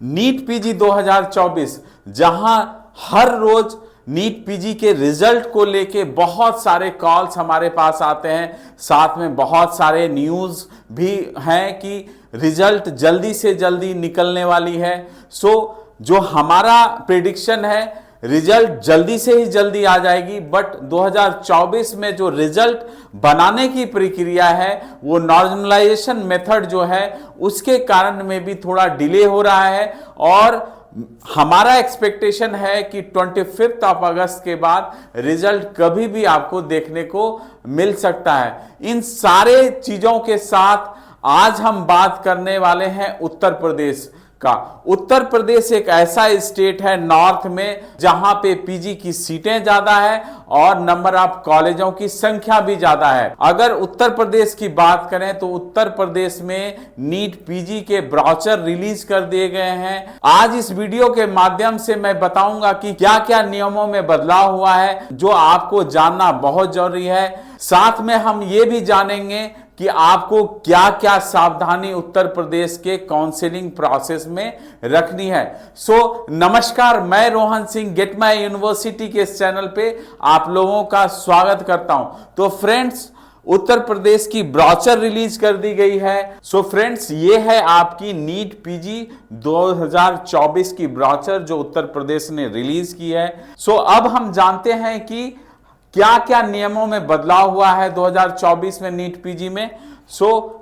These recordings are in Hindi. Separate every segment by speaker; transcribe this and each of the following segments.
Speaker 1: नीट पीजी 2024, जहां हर रोज नीट पीजी के रिजल्ट को लेके बहुत सारे कॉल्स हमारे पास आते हैं, साथ में बहुत सारे न्यूज़ भी हैं कि रिजल्ट जल्दी से जल्दी निकलने वाली है। जो हमारा प्रेडिक्शन है, रिजल्ट जल्दी से ही जल्दी आ जाएगी, बट 2024 में जो रिजल्ट बनाने की प्रक्रिया है वो नॉर्मलाइजेशन मेथड जो है उसके कारण में भी थोड़ा डिले हो रहा है। और हमारा एक्सपेक्टेशन है कि 25 अगस्त के बाद रिजल्ट कभी भी आपको देखने को मिल सकता है। इन सारे चीजों के साथ आज हम बात करने वाले हैं उत्तर प्रदेश का। उत्तर प्रदेश एक ऐसा स्टेट है नॉर्थ में जहां पे पीजी की सीटें ज्यादा है और नंबर ऑफ कॉलेजों की संख्या भी ज्यादा है। अगर उत्तर प्रदेश की बात करें तो उत्तर प्रदेश में नीट पीजी के ब्राउचर रिलीज कर दिए गए हैं। आज इस वीडियो के माध्यम से मैं बताऊंगा कि क्या क्या नियमों में बदलाव हुआ है जो आपको जानना बहुत जरूरी है। साथ में हम ये भी जानेंगे कि आपको क्या क्या सावधानी उत्तर प्रदेश के काउंसलिंग प्रोसेस में रखनी है। नमस्कार, मैं Rohan Singh gate my university के इस चैनल पे आप लोगों का स्वागत करता हूं। तो फ्रेंड्स, उत्तर प्रदेश की ब्राउचर रिलीज कर दी गई है। फ्रेंड्स, ये है आपकी नीट पीजी 2024 की ब्राउचर जो उत्तर प्रदेश ने रिलीज की है। अब हम जानते हैं कि क्या क्या नियमों में बदलाव हुआ है 2024 में नीट पीजी में।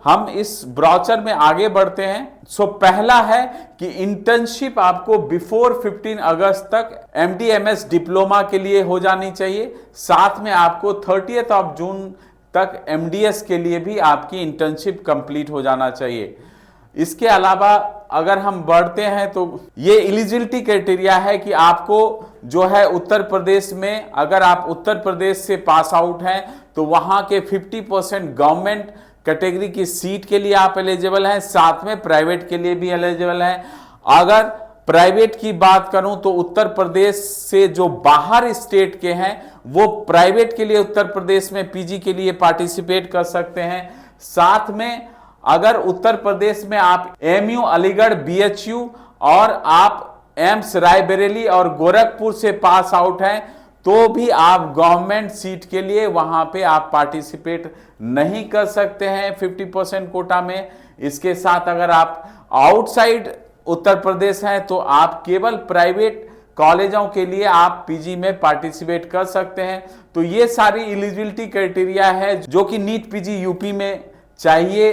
Speaker 1: हम इस ब्राउचर में आगे बढ़ते हैं। पहला है कि इंटर्नशिप आपको बिफोर 15 अगस्त तक एमडीएमएस डिप्लोमा के लिए हो जानी चाहिए। साथ में आपको 30 जून तक एमडीएस के लिए भी आपकी इंटर्नशिप कंप्लीट हो जाना चाहिए। इसके अलावा अगर हम बढ़ते हैं तो ये एलिजिबिलिटी क्राइटेरिया है कि आपको जो है उत्तर प्रदेश में, अगर आप उत्तर प्रदेश से पास आउट हैं तो वहां के 50% गवर्नमेंट कैटेगरी की सीट के लिए आप एलिजिबल हैं, साथ में प्राइवेट के लिए भी एलिजिबल हैं। अगर प्राइवेट की बात करूं तो उत्तर प्रदेश से जो बाहर स्टेट के हैं वो प्राइवेट के लिए उत्तर प्रदेश में पीजी के लिए पार्टिसिपेट कर सकते हैं। साथ में अगर उत्तर प्रदेश में आप एमयू अलीगढ़, बीएचयू और आप एम्स रायबरेली और गोरखपुर से पास आउट हैं तो भी आप गवर्नमेंट सीट के लिए वहां पे आप पार्टिसिपेट नहीं कर सकते हैं 50% कोटा में। इसके साथ अगर आप आउटसाइड उत्तर प्रदेश हैं तो आप केवल प्राइवेट कॉलेजों के लिए आप पीजी में पार्टिसिपेट कर सकते हैं। तो ये सारी एलिजिबिलिटी क्राइटेरिया है जो कि नीट पीजी यूपी में चाहिए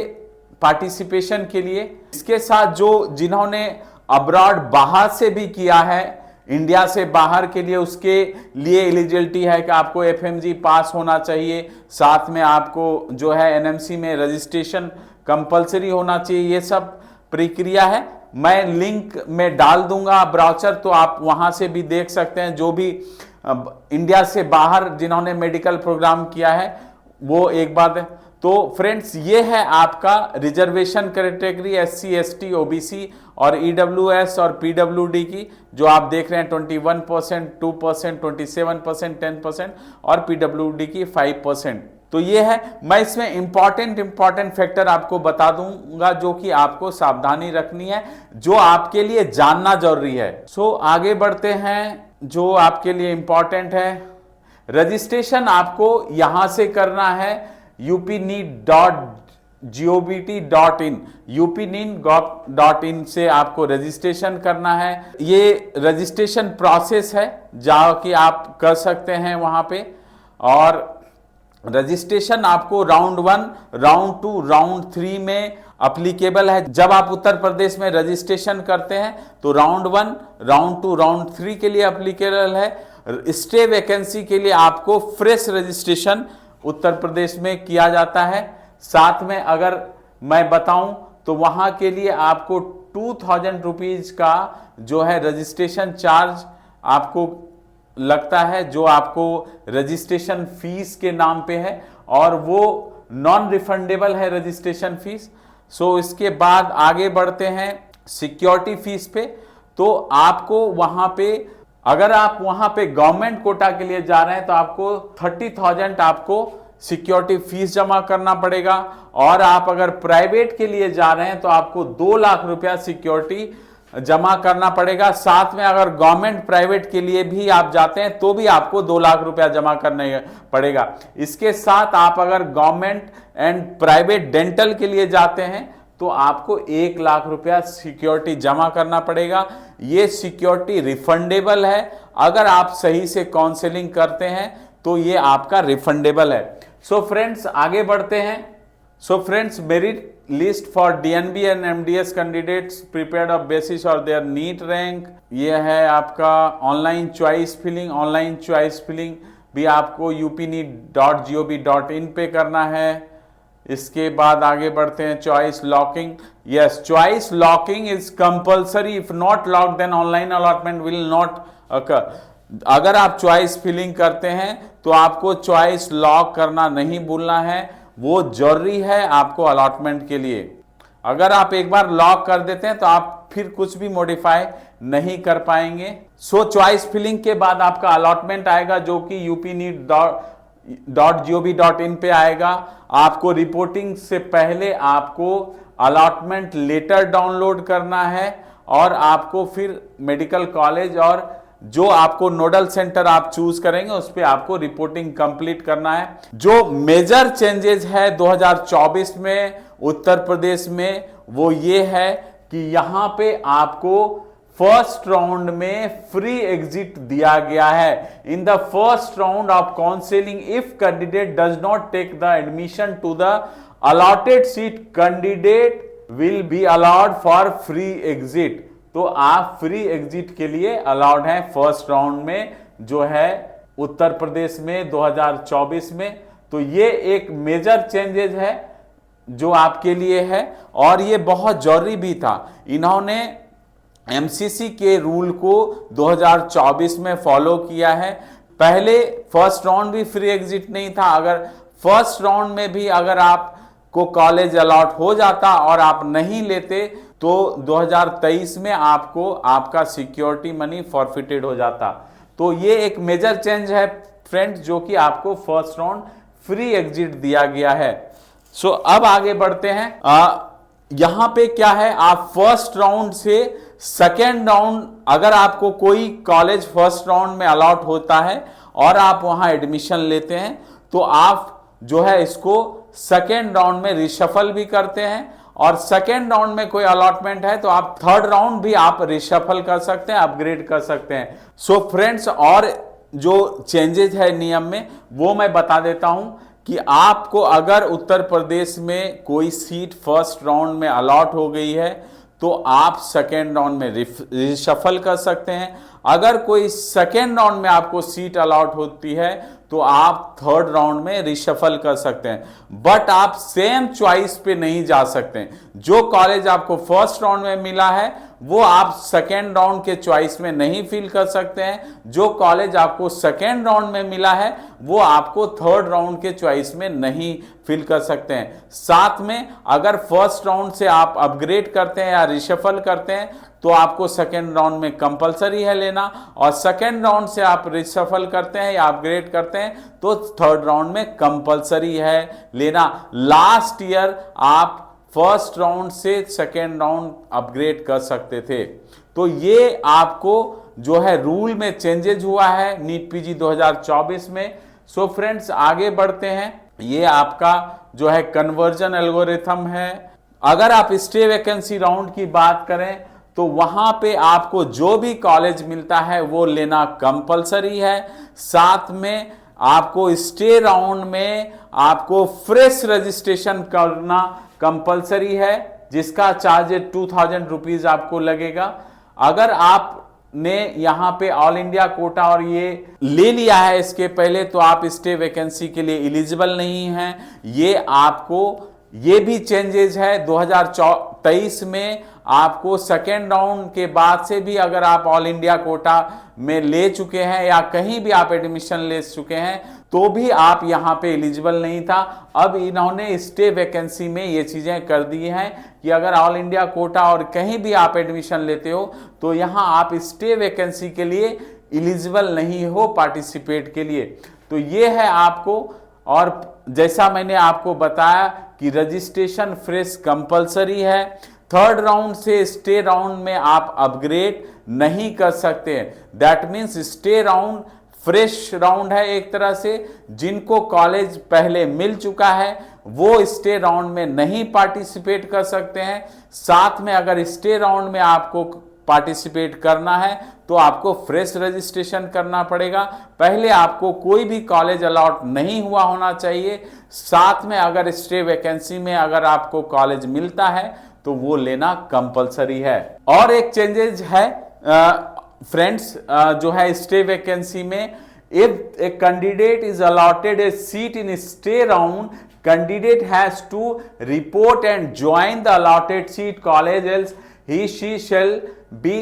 Speaker 1: पार्टिसिपेशन के लिए। इसके साथ जिन्होंने अब्रॉड बाहर से भी किया है, इंडिया से बाहर के लिए, उसके लिए एलिजिबिलिटी है कि आपको एफएमजी पास होना चाहिए। साथ में आपको जो है एनएमसी में रजिस्ट्रेशन कंपलसरी होना चाहिए। ये सब प्रक्रिया है, मैं लिंक में डाल दूंगा ब्राउचर, तो आप वहां से भी देख सकते हैं। जो भी इंडिया से बाहर जिन्होंने मेडिकल प्रोग्राम किया है वो एक बात है। तो फ्रेंड्स, ये है आपका reservation category SC, ST, OBC और ईडब्ल्यूएस और पीडब्ल्यूडी की, जो आप देख रहे हैं 21%, 2%, 27%, 10% और पीडब्ल्यूडी की 5%। तो ये है, मैं इसमें इंपॉर्टेंट फैक्टर आपको बता दूंगा जो कि आपको सावधानी रखनी है, जो आपके लिए जानना जरूरी है। आगे बढ़ते हैं। जो आपके लिए इंपॉर्टेंट है, रजिस्ट्रेशन आपको यहां से करना है upneet.gov.in, upneet.in से आपको रजिस्ट्रेशन करना है। ये रजिस्ट्रेशन प्रोसेस है जाके आप कर सकते हैं वहां पे। और रजिस्ट्रेशन आपको राउंड 1, राउंड 2, राउंड 3 में अप्लीकेबल है। जब आप उत्तर प्रदेश में रजिस्ट्रेशन करते हैं तो राउंड 1, राउंड 2, राउंड 3 के लिए अप्लीकेबल है। स्टे वैकेंसी के लिए आपको फ्रेश रजिस्ट्रेशन उत्तर प्रदेश में किया जाता है। साथ में अगर मैं बताऊं तो वहां के लिए आपको 2000 रुपीज का जो है रजिस्ट्रेशन चार्ज आपको लगता है, जो आपको रजिस्ट्रेशन फीस के नाम पे है और वो नॉन रिफंडेबल है रजिस्ट्रेशन फीस। इसके बाद आगे बढ़ते हैं सिक्योरिटी फीस पे। तो आपको वहां पे, अगर आप वहां पे गवर्नमेंट कोटा के लिए जा रहे हैं तो आपको 30,000 आपको सिक्योरिटी फीस जमा करना पड़ेगा। और आप अगर प्राइवेट के लिए जा रहे हैं तो आपको 2 लाख रुपया सिक्योरिटी जमा करना पड़ेगा। साथ में अगर गवर्नमेंट प्राइवेट के लिए भी आप जाते हैं तो भी आपको 2 लाख रुपया जमा करना पड़ेगा। इसके साथ आप अगर गवर्नमेंट एंड प्राइवेट डेंटल के लिए जाते हैं तो आपको 1 लाख रुपया सिक्योरिटी जमा करना पड़ेगा। ये सिक्योरिटी रिफंडेबल है, अगर आप सही से काउंसलिंग करते हैं तो ये आपका रिफंडेबल है। सो फ्रेंड्स आगे बढ़ते हैं। So friends, merit list for DNB and MDS candidates prepared of basis और देयर नीट रैंक, ये है आपका online choice filling. Online choice filling भी आपको upneet.gov.in पे करना है। इसके बाद आगे बढ़ते हैं choice locking. Yes, choice locking is compulsory, if not lock then online allotment will not occur. अगर आप चॉइस फिलिंग करते हैं तो आपको चॉइस लॉक करना नहीं भूलना है, वो जरूरी है आपको अलॉटमेंट के लिए। अगर आप एक बार लॉक कर देते हैं तो आप फिर कुछ भी मॉडिफाई नहीं कर पाएंगे। सो चॉइस फिलिंग के बाद आपका अलॉटमेंट आएगा जो कि upneet.gov.in पे आएगा। आपको रिपोर्टिंग से पहले आपको अलॉटमेंट लेटर डाउनलोड करना है और आपको फिर मेडिकल कॉलेज और जो आपको नोडल सेंटर आप चूज करेंगे उस पे आपको रिपोर्टिंग कंप्लीट करना है। जो मेजर चेंजेस है 2024 में उत्तर प्रदेश में वो ये है कि यहां पे आपको फर्स्ट राउंड में फ्री एग्जिट दिया गया है। In the first round of counselling if candidate does not take the admission to the allotted seat, candidate will be allowed for free exit. तो आप फ्री एग्जिट के लिए अलाउड हैं फर्स्ट राउंड में जो है उत्तर प्रदेश में 2024 में। तो ये एक मेजर चेंजेस है जो आपके लिए है और ये बहुत जरूरी भी था। इन्होंने एमसीसी के रूल को 2024 में फॉलो किया है। पहले फर्स्ट राउंड भी फ्री एग्जिट नहीं था। अगर फर्स्ट राउंड में भी अगर आपको कॉलेज अलॉट हो जाता और आप नहीं लेते तो 2023 में आपको आपका सिक्योरिटी मनी फॉरफिटेड हो जाता। तो ये एक मेजर चेंज है फ्रेंड्स जो कि आपको फर्स्ट राउंड फ्री एग्जिट दिया गया है। सो अब आगे बढ़ते हैं। यहां पे क्या है, आप फर्स्ट राउंड से सेकेंड राउंड, अगर आपको कोई कॉलेज फर्स्ट राउंड में अलॉट होता है और आप वहां एडमिशन लेते हैं तो आप जो है इसको सेकेंड राउंड में रिशफल भी करते हैं और सेकेंड राउंड में कोई अलॉटमेंट है तो आप थर्ड राउंड भी आप रिशफल कर सकते हैं, अपग्रेड कर सकते हैं। सो फ्रेंड्स, और जो चेंजेस है नियम में वो मैं बता देता हूं कि आपको अगर उत्तर प्रदेश में कोई सीट फर्स्ट राउंड में अलॉट हो गई है तो आप सेकेंड राउंड में रिशफल कर सकते हैं। अगर कोई सेकेंड राउंड में आपको सीट अलॉट होती है तो आप थर्ड राउंड में रिशफल कर सकते हैं, बट आप सेम चॉइस पे नहीं जा सकते। जो कॉलेज आपको फर्स्ट राउंड में मिला है वो आप सेकेंड राउंड के चॉइस में नहीं फिल कर सकते हैं। जो कॉलेज आपको सेकेंड राउंड में मिला है वो आपको थर्ड राउंड के चॉइस में नहीं फिल कर सकते हैं। साथ में अगर फर्स्ट राउंड से आप अपग्रेड करते हैं या रिशफल करते हैं तो आपको सेकेंड राउंड में कंपलसरी है लेना, और सेकेंड राउंड से आप रिशफल करते हैं या अपग्रेड करते हैं तो थर्ड राउंड में कंपलसरी है लेना। लास्ट ईयर आप फर्स्ट राउंड से सेकेंड राउंड अपग्रेड कर सकते थे। तो ये आपको जो है रूल में चेंजेज हुआ है नीट पीजी 2024 में। सो फ्रेंड्स आगे बढ़ते हैं। ये आपका जो है कन्वर्जन एल्गोरिथम है। अगर आप स्टे वैकेंसी राउंड की बात करें तो वहां पे आपको जो भी कॉलेज मिलता है वो लेना कंपलसरी है। साथ में आपको स्टे राउंड में आपको फ्रेश रजिस्ट्रेशन करना कंपलसरी है, जिसका चार्ज 2000 रुपीज आपको लगेगा। अगर आपने यहाँ पे ऑल इंडिया कोटा और ये ले लिया है इसके पहले तो आप स्टे वैकेंसी के लिए एलिजिबल नहीं हैं। ये आपको ये भी चेंजेस है 2023 में। आपको सेकेंड राउंड के बाद से भी अगर आप ऑल इंडिया कोटा में ले चुके हैं या कहीं भी आप एडमिशन ले चुके हैं तो भी आप यहां पे एलिजिबल नहीं था। अब इन्होंने स्टे वैकेंसी में ये चीजें कर दी हैं कि अगर ऑल इंडिया कोटा और कहीं भी आप एडमिशन लेते हो तो यहां आप स्टे वैकेंसी के लिए एलिजिबल नहीं हो पार्टिसिपेट के लिए। तो ये है आपको, और जैसा मैंने आपको बताया कि रजिस्ट्रेशन फ्रेश कंपलसरी है। थर्ड राउंड से स्टे राउंड में आप अपग्रेड नहीं कर सकते हैं। That means stay round fresh round है एक तरह से। जिनको कॉलेज पहले मिल चुका है वो स्टे राउंड में नहीं पार्टिसिपेट कर सकते हैं। साथ में अगर स्टे राउंड में आपको पार्टिसिपेट करना है तो आपको फ्रेश रजिस्ट्रेशन करना पड़ेगा। पहले आपको कोई भी कॉलेज अलॉट नहीं हुआ होना चाहिए। साथ में अगर स्टे वैकेंसी में अगर आपको कॉलेज मिलता है तो वो लेना कंपलसरी है। और एक चेंजेस है फ्रेंड्स जो है स्टे वैकेंसी में, if a candidate is allotted a seat in stay round, candidate has to report and join the allotted seat college, else he she shall be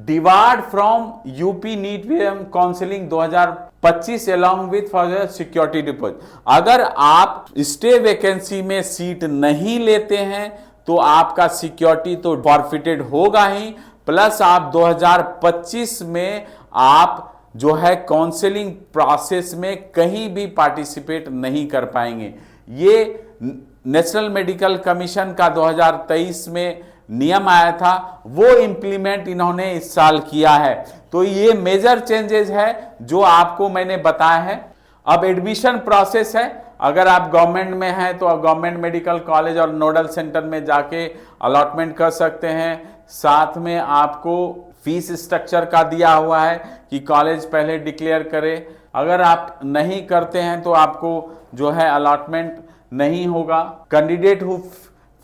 Speaker 1: debarred from UP NEET counselling 2025 along with for the security deposit। अगर आप स्टे वैकेंसी में सीट नहीं लेते हैं तो आपका सिक्योरिटी तो फॉरफिटेड होगा ही, प्लस आप 2025 में आप जो है काउंसलिंग प्रोसेस में कहीं भी पार्टिसिपेट नहीं कर पाएंगे। ये नेशनल मेडिकल कमीशन का 2023 में नियम आया था, वो इंप्लीमेंट इन्होंने इस साल किया है। तो ये मेजर चेंजेस है जो आपको मैंने बताया है। अब एडमिशन प्रोसेस है, अगर आप गवर्नमेंट में हैं तो आप गवर्नमेंट मेडिकल कॉलेज और नोडल सेंटर में जाके अलॉटमेंट कर सकते हैं। साथ में आपको फीस स्ट्रक्चर का दिया हुआ है कि कॉलेज पहले डिक्लेयर करे। अगर आप नहीं करते हैं तो आपको जो है अलॉटमेंट नहीं होगा। Candidate who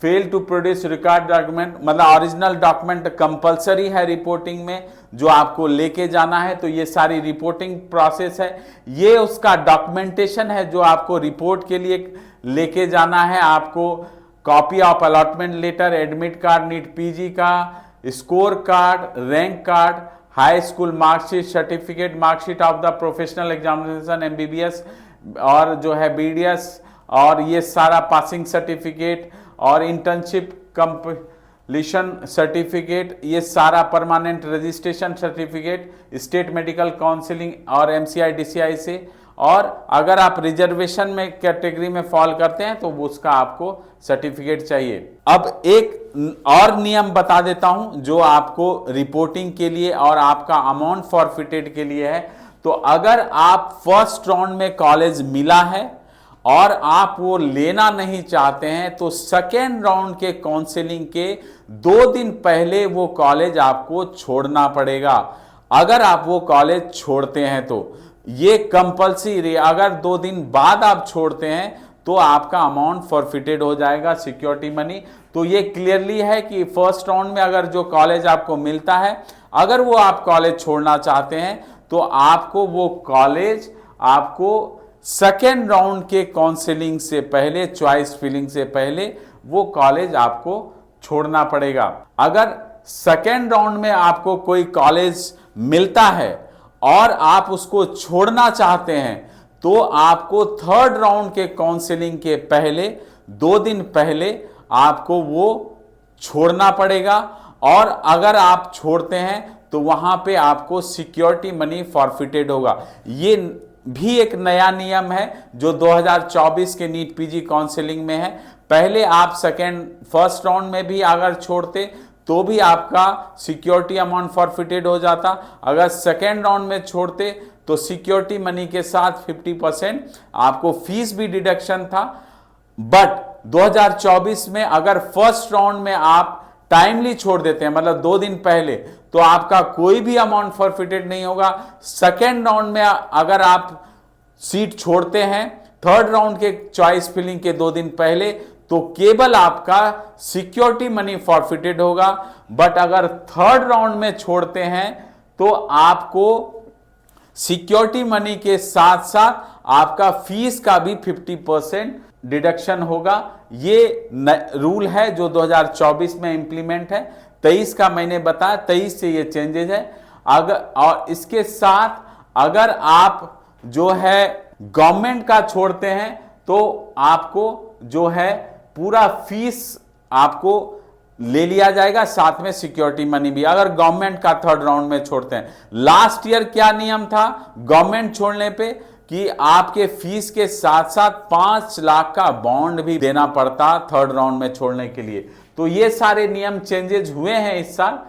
Speaker 1: fail to produce record document, मतलब ओरिजिनल डॉक्यूमेंट कंपलसरी है रिपोर्टिंग में जो आपको लेके जाना है। तो ये सारी रिपोर्टिंग प्रोसेस है, ये उसका डॉक्यूमेंटेशन है जो आपको रिपोर्ट के लिए लेके जाना है। आपको copy of allotment letter, admit card NEET PG का, score card, rank card, high school marksheet, certificate, marksheet of the professional examination MBBS और जो है बीडीएस, और ये सारा पासिंग सर्टिफिकेट और इंटर्नशिप कंप्लीशन सर्टिफिकेट, ये सारा permanent registration certificate state medical counselling और एमसीआई डीसीआई से। और अगर आप रिजर्वेशन में कैटेगरी में फॉल करते हैं तो उसका आपको सर्टिफिकेट चाहिए। अब एक और नियम बता देता हूं जो आपको रिपोर्टिंग के लिए और आपका अमाउंट फॉरफिटेड के लिए है। तो अगर आप फर्स्ट राउंड में कॉलेज मिला है और आप वो लेना नहीं चाहते हैं तो सेकेंड राउंड के काउंसलिंग के 2 दिन पहले वो कॉलेज आपको छोड़ना पड़ेगा। अगर आप वो कॉलेज छोड़ते हैं तो ये कंपल्सरी, अगर 2 दिन बाद आप छोड़ते हैं तो आपका अमाउंट फॉरफिटेड हो जाएगा, सिक्योरिटी मनी। तो ये क्लियरली है कि फर्स्ट राउंड में अगर जो कॉलेज आपको मिलता है, अगर वो आप कॉलेज छोड़ना चाहते हैं तो आपको वो कॉलेज आपको सेकेंड राउंड के काउंसलिंग से पहले, चॉइस फिलिंग से पहले वो कॉलेज आपको छोड़ना पड़ेगा। अगर सेकेंड राउंड में आपको कोई कॉलेज मिलता है और आप उसको छोड़ना चाहते हैं तो आपको थर्ड राउंड के काउंसलिंग के पहले 2 दिन पहले आपको वो छोड़ना पड़ेगा। और अगर आप छोड़ते हैं तो वहां पे आपको सिक्योरिटी मनी फॉरफिटेड होगा। ये भी एक नया नियम है जो 2024 के नीट पीजी काउंसलिंग में है। पहले आप फर्स्ट राउंड में भी अगर छोड़ते तो भी आपका सिक्योरिटी अमाउंट फॉरफिटेड हो जाता। अगर सेकेंड राउंड में छोड़ते तो सिक्योरिटी मनी के साथ 50% आपको फीस भी डिडक्शन था। बट 2024 में अगर फर्स्ट राउंड में आप टाइमली छोड़ देते हैं, मतलब 2 दिन पहले, तो आपका कोई भी अमाउंट फॉरफिटेड नहीं होगा। सेकेंड राउंड में अगर आप सीट छोड़ते हैं थर्ड राउंड के चॉइस फिलिंग के 2 दिन पहले तो केवल आपका सिक्योरिटी मनी फॉरफिटेड होगा। बट अगर थर्ड राउंड में छोड़ते हैं तो आपको सिक्योरिटी मनी के साथ साथ आपका फीस का भी 50% डिडक्शन होगा। ये रूल है जो 2024 में इंप्लीमेंट है। 23 का मैंने बताया, 23 से ये चेंजेस है। अगर और इसके साथ अगर आप जो है गवर्नमेंट का छोड़ते हैं तो आपको जो है पूरा फीस आपको ले लिया जाएगा, साथ में सिक्योरिटी मनी भी, अगर गवर्नमेंट का थर्ड राउंड में छोड़ते हैं। लास्ट ईयर क्या नियम था गवर्नमेंट छोड़ने पे कि आपके फीस के साथ साथ 5 लाख का बॉन्ड भी देना पड़ता थर्ड राउंड में छोड़ने के लिए। तो ये सारे नियम चेंजेज हुए हैं इस साल।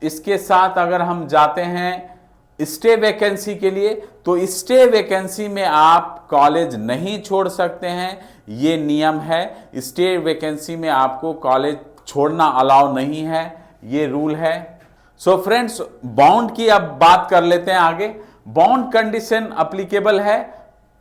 Speaker 1: इसके साथ अगर हम जाते हैं स्टे वैकेंसी के लिए, तो स्टे वैकेंसी में आप कॉलेज नहीं छोड़ सकते हैं, ये नियम है। स्टे वैकेंसी में आपको कॉलेज छोड़ना अलाउ नहीं है, ये रूल है। सो फ्रेंड्स, बॉन्ड की अब बात कर लेते हैं आगे। बॉन्ड कंडीशन अप्लीकेबल है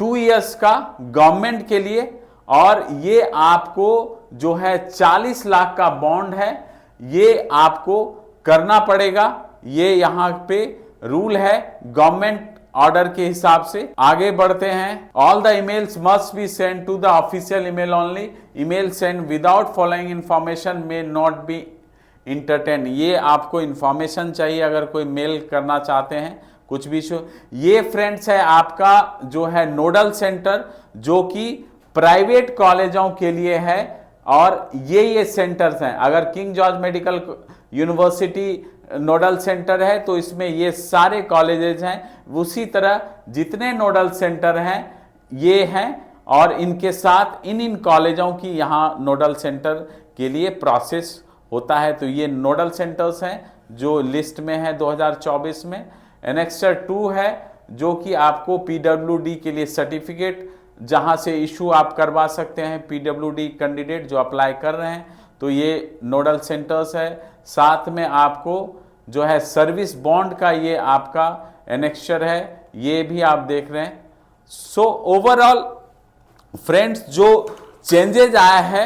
Speaker 1: 2 इयर्स का गवर्नमेंट के लिए, और ये आपको जो है 40 लाख का बॉन्ड है, ये आपको करना पड़ेगा। ये यहां पे रूल है गवर्नमेंट ऑर्डर के हिसाब से। आगे बढ़ते हैं। All the emails must be send to the official email only. Email send without following information may not be entertain. ये आपको इंफॉर्मेशन चाहिए अगर कोई मेल करना चाहते हैं कुछ भी शो। ये फ्रेंड्स है आपका जो है नोडल सेंटर, जो कि प्राइवेट कॉलेजों के लिए है, और ये सेंटर्स हैं। अगर king George medical university nodal centre है तो इसमें ये सारे कॉलेजेस हैं। उसी तरह जितने नोडल सेंटर हैं ये हैं, और इनके साथ इन कॉलेजों की यहाँ नोडल सेंटर के लिए प्रोसेस होता है। तो ये नोडल सेंटर्स हैं जो लिस्ट में है 2024 में। एनेक्सर 2 है जो कि आपको पीडब्ल्यूडी के लिए सर्टिफिकेट जहां से इशू आप करवा सकते हैं, पीडब्ल्यूडी कैंडिडेट जो अप्लाई कर रहे हैं, तो ये नोडल सेंटर्स है। साथ में आपको जो है सर्विस बॉन्ड का ये आपका एनेक्सर है, ये भी आप देख रहे हैं। सो ओवरऑल फ्रेंड्स, जो चेंजेज आया है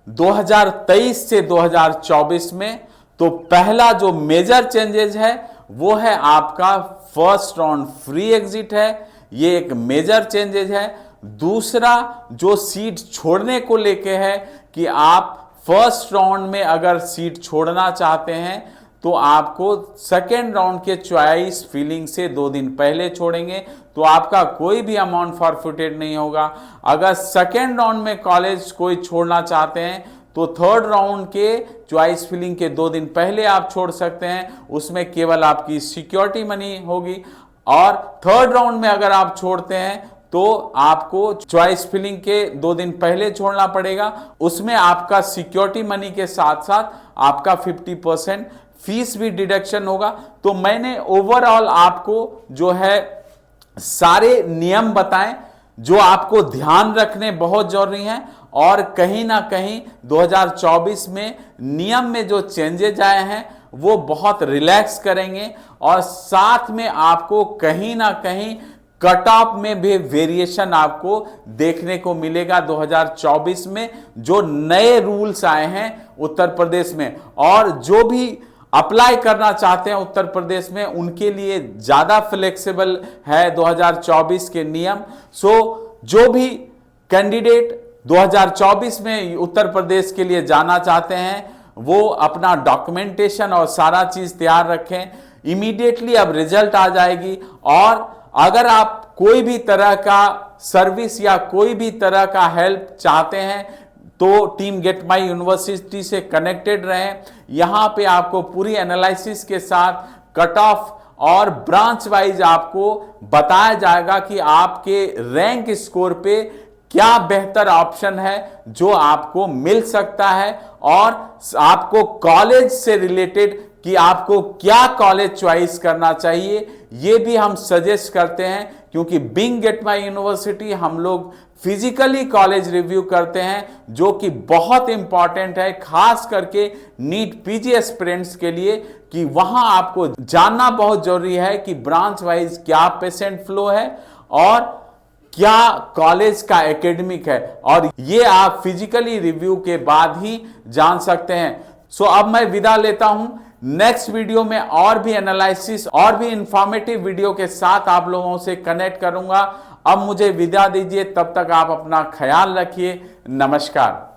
Speaker 1: 2023 से 2024 में, तो पहला जो मेजर चेंजेज है वो है आपका फर्स्ट राउंड फ्री एग्जिट है, ये एक मेजर चेंजेज है। दूसरा जो सीट छोड़ने को लेके है कि आप फर्स्ट राउंड में अगर सीट छोड़ना चाहते हैं तो आपको सेकेंड राउंड के चॉइस फिलिंग से 2 दिन पहले छोड़ेंगे, तो आपका कोई भी अमाउंट फॉरफिटेड नहीं होगा। अगर सेकेंड राउंड में कॉलेज कोई छोड़ना चाहते हैं तो थर्ड राउंड के चॉइस फिलिंग के 2 दिन पहले आप छोड़ सकते हैं, उसमें केवल आपकी सिक्योरिटी मनी होगी। और थर्ड राउंड में अगर आप छोड़ते हैं तो आपको चॉइस फिलिंग के 2 दिन पहले छोड़ना पड़ेगा, उसमें आपका सिक्योरिटी मनी के साथ साथ आपका 50% फीस भी डिडक्शन होगा। तो मैंने ओवरऑल आपको जो है सारे नियम बताएं जो आपको ध्यान रखने बहुत जरूरी हैं, और कहीं ना कहीं 2024 में नियम में जो चेंजेज आए हैं वो बहुत रिलैक्स करेंगे, और साथ में आपको कहीं ना कहीं कट ऑफ में भी वेरिएशन आपको देखने को मिलेगा 2024 में, जो नए रूल्स आए हैं उत्तर प्रदेश में। और जो भी अप्लाई करना चाहते हैं उत्तर प्रदेश में, उनके लिए ज्यादा फ्लेक्सिबल है 2024 के नियम। सो जो भी कैंडिडेट 2024 में उत्तर प्रदेश के लिए जाना चाहते हैं वो अपना डॉक्यूमेंटेशन और सारा चीज तैयार रखें। इमीडिएटली अब रिजल्ट आ जाएगी, और अगर आप कोई भी तरह का सर्विस या कोई भी तरह का हेल्प चाहते हैं तो टीम गेट माई यूनिवर्सिटी से कनेक्टेड रहें। यहां पे आपको पूरी एनालिसिस के साथ कट ऑफ और ब्रांच वाइज आपको बताया जाएगा कि आपके रैंक स्कोर पे क्या बेहतर ऑप्शन है जो आपको मिल सकता है, और आपको कॉलेज से रिलेटेड कि आपको क्या कॉलेज चॉइस करना चाहिए ये भी हम सजेस्ट करते हैं, क्योंकि बिंग गेट माई यूनिवर्सिटी हम लोग फिजिकली कॉलेज रिव्यू करते हैं, जो कि बहुत इंपॉर्टेंट है खास करके नीट पीजी एस्पिरेंट्स के लिए, कि वहां आपको जानना बहुत जरूरी है कि ब्रांच वाइज क्या पेशेंट फ्लो है और क्या कॉलेज का एकेडमिक है, और ये आप फिजिकली रिव्यू के बाद ही जान सकते हैं। सो अब मैं विदा लेता हूं। नेक्स्ट वीडियो में और भी एनालिसिस और भी इंफॉर्मेटिव वीडियो के साथ आप लोगों से कनेक्ट करूंगा। अब मुझे विदा दीजिए, तब तक आप अपना ख्याल रखिए। नमस्कार।